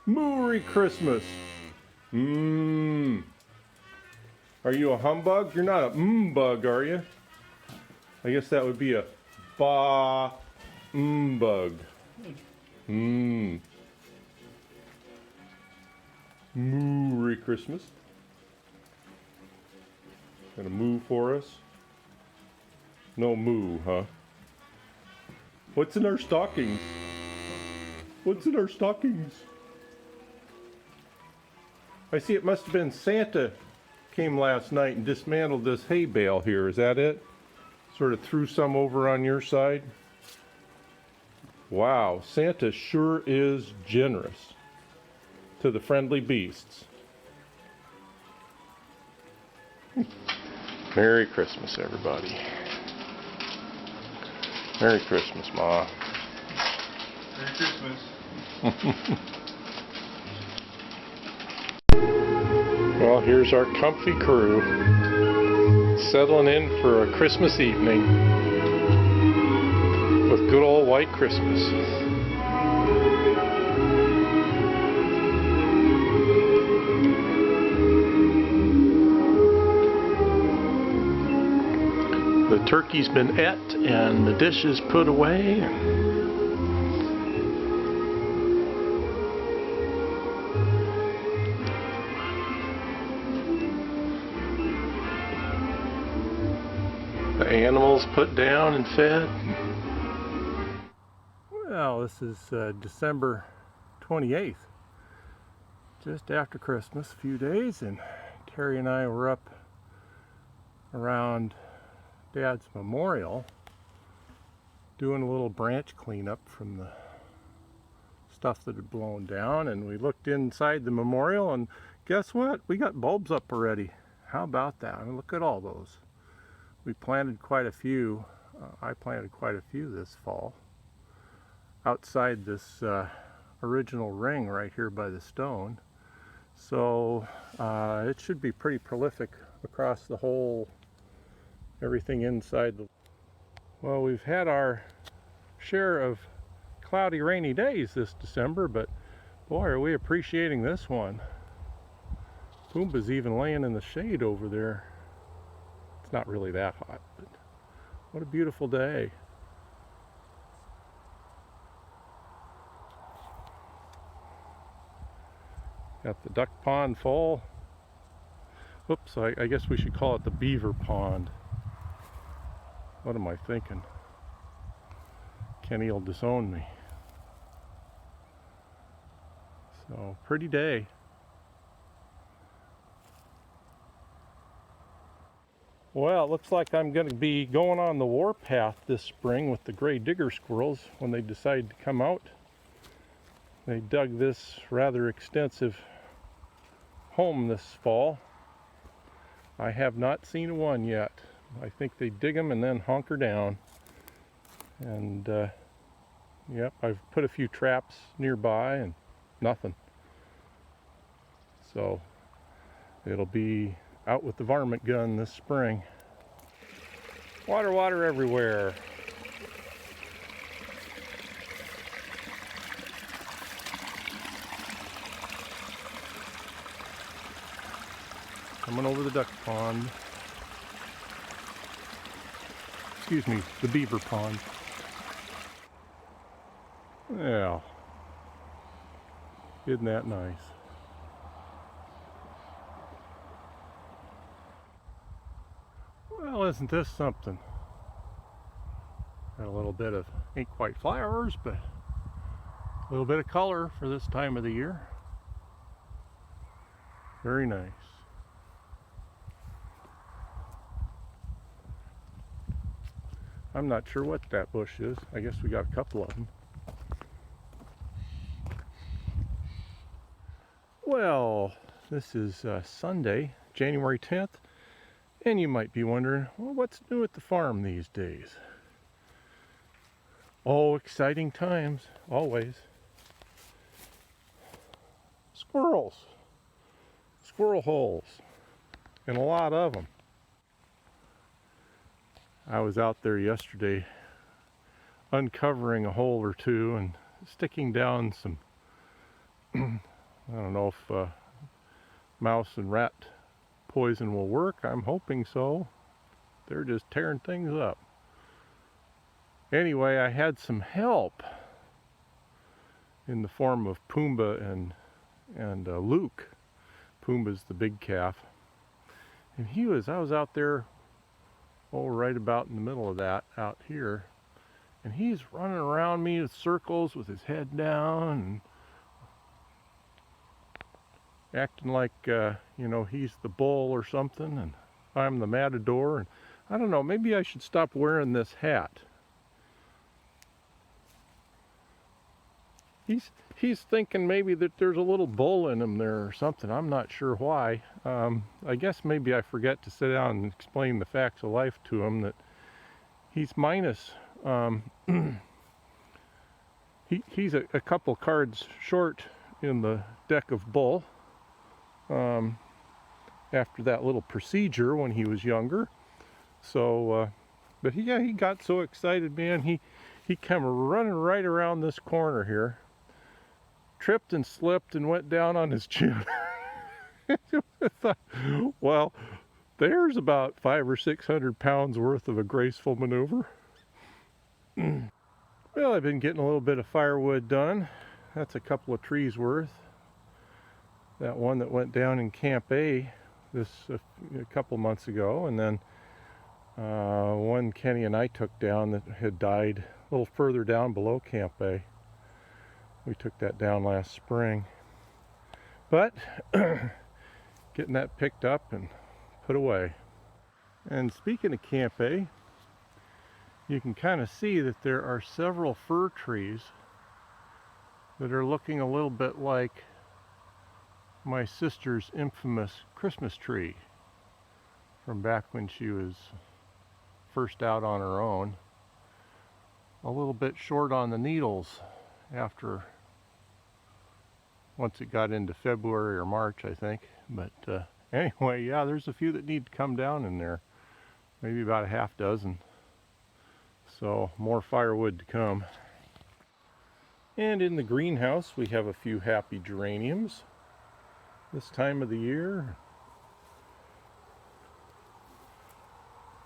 Merry Christmas. Are you a humbug? You're not a bug, are you? I guess that would be a bug. Merry Christmas. Got a moo for us? No moo, huh? What's in our stockings? What's in our stockings? I see it must have been Santa came last night and dismantled this hay bale here. Is that it? Sort of threw some over on your side. Wow, Santa sure is generous to the friendly beasts. Merry Christmas, everybody. Merry Christmas, Ma. Merry Christmas. Well, here's our comfy crew settling in for a Christmas evening with good old white Christmas. The turkey's been et and the dishes put away. The animals put down and fed. Well, this is December 28th, just after Christmas, a few days, and Terry and I were up around Dad's memorial doing a little branch cleanup from the stuff that had blown down, and we looked inside the memorial and guess what? We got bulbs up already. How about that? I mean, look at all those. We planted quite a few. I planted quite a few this fall outside this original ring right here by the stone. So it should be pretty prolific across the whole, everything inside the... Well, we've had our share of cloudy, rainy days this December, but boy, are we appreciating this one. Pumbaa's even laying in the shade over there. It's not really that hot, but what a beautiful day. Got the duck pond full. Oops, I guess we should call it the beaver pond. What am I thinking? Kenny will disown me. So, pretty day. Well, it looks like I'm going to be going on the warpath this spring with the gray digger squirrels when they decide to come out. They dug this rather extensive home this fall. I have not seen one yet. I think they dig them and then hunker down. And yep, I've put a few traps nearby and nothing. So it'll be out with the varmint gun this spring. Water, water everywhere. Coming over the duck pond. Excuse me, the beaver pond. Yeah. Isn't that nice? Well, isn't this something? Got a little bit of, ain't quite flowers, but a little bit of color for this time of the year. Very nice. I'm not sure what that bush is. I guess we got a couple of them. Well, this is Sunday, January 10th, and you might be wondering, well, what's new at the farm these days? Oh, exciting times, always. Squirrels, squirrel holes, and a lot of them. I was out there yesterday uncovering a hole or two and sticking down some I don't know if mouse and rat poison will work. I'm hoping so. They're just tearing things up. Anyway, I had some help in the form of Pumbaa and Luke. Pumbaa's the big calf. And I was out there, right about in the middle of that, out here. And he's running around me in circles with his head down and acting like, he's the bull or something, and I'm the matador. And I don't know, maybe I should stop wearing this hat. He's thinking maybe that there's a little bull in him there or something. I'm not sure why. I guess maybe I forget to sit down and explain the facts of life to him, that he's minus. He's a couple cards short in the deck of bull after that little procedure when he was younger. So, but he got so excited, man. He came running right around this corner here, tripped and slipped and went down on his chin. Well, there's about 500 or 600 pounds worth of a graceful maneuver. Well, I've been getting a little bit of firewood done. That's a couple of trees worth. That one that went down in Camp A a couple months ago, and then one Kenny and I took down that had died a little further down below Camp A. We took that down last spring. But getting that picked up and put away. And speaking of Camp A, you can kind of see that there are several fir trees that are looking a little bit like my sister's infamous Christmas tree from back when she was first out on her own. A little bit short on the needles once it got into February or March, I think. But anyway, yeah, there's a few that need to come down in there. Maybe about a half dozen. So more firewood to come. And in the greenhouse we have a few happy geraniums this time of the year.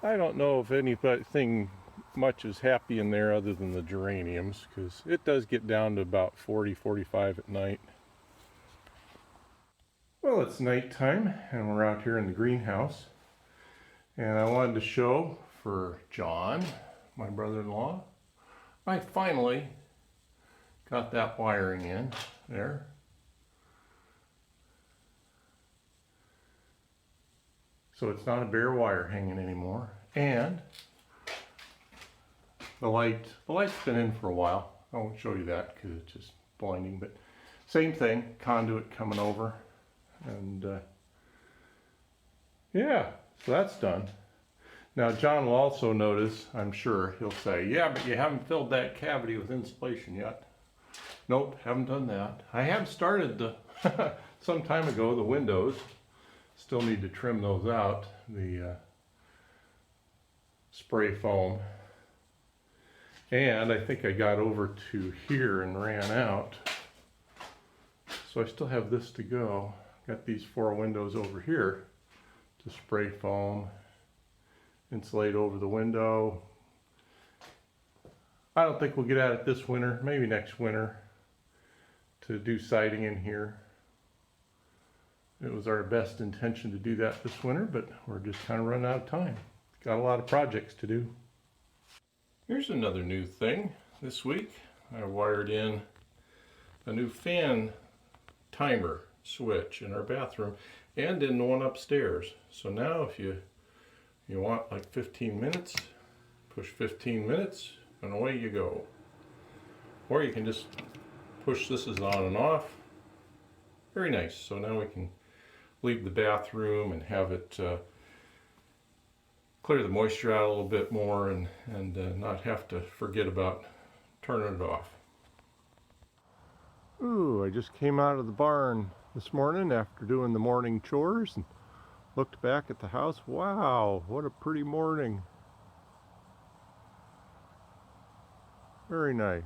I don't know if anything much is happy in there other than the geraniums, because it does get down to about 40, 45 at night. Well, it's nighttime and we're out here in the greenhouse, and I wanted to show for John, my brother-in-law, I finally got that wiring in there. So it's not a bare wire hanging anymore. And the light's been in for a while. I won't show you that because it's just blinding, but same thing, conduit coming over. And yeah, so that's done. Now John will also notice, I'm sure, he'll say, yeah, but you haven't filled that cavity with insulation yet. Nope, haven't done that. I have started some time ago, the windows. Still need to trim those out, the spray foam. And I think I got over to here and ran out. So I still have this to go. Got these 4 windows over here to spray foam, insulate over the window. I don't think we'll get at it this winter, maybe next winter, to do siding in here. It was our best intention to do that this winter, but we're just kind of running out of time. Got a lot of projects to do. Here's another new thing this week. I wired in a new fan timer switch in our bathroom and in the one upstairs. So now if you want like 15 minutes, push 15 minutes and away you go. Or you can just push this as on and off. Very nice. So now we can leave the bathroom and have it clear the moisture out a little bit more and not have to forget about turning it off. Ooh, I just came out of the barn this morning after doing the morning chores and looked back at the house. Wow, what a pretty morning. Very nice.